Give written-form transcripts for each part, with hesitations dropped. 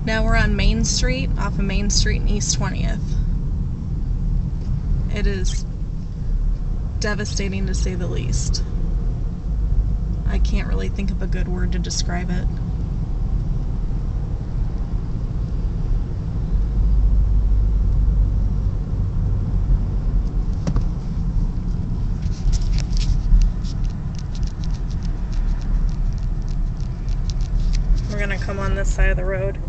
Now we're on Main Street, off of Main Street and East 20th. It is devastating to say the least. I can't really think of a good word to describe it. We're gonna come on this side of the road.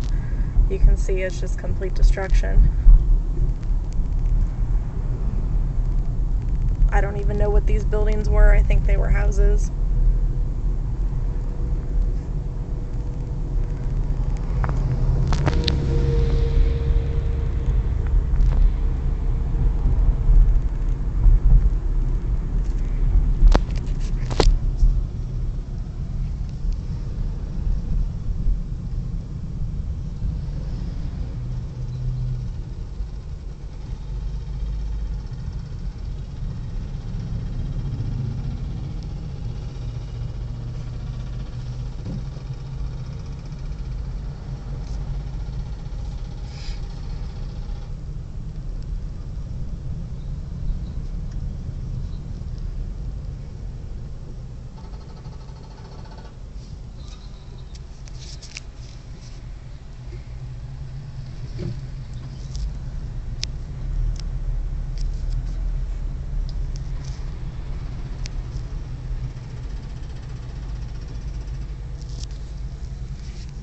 You can see it's just complete destruction. I don't even know what these buildings were. I think they were houses.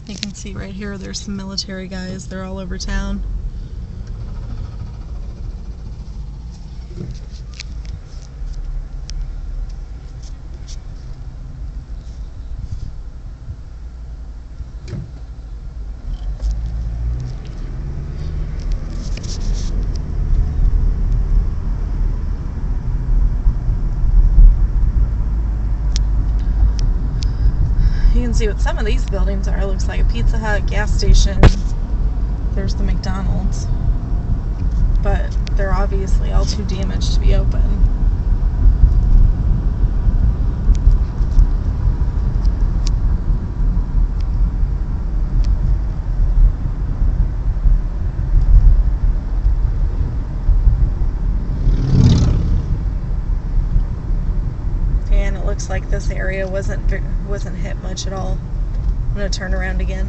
You can see right here there's some military guys. They're all over town. You can see what some of these buildings are. It looks like a Pizza Hut, gas station. There's the McDonald's. But they're obviously all too damaged to be open. And it looks like this area wasn't hit much at all. I'm going to turn around again.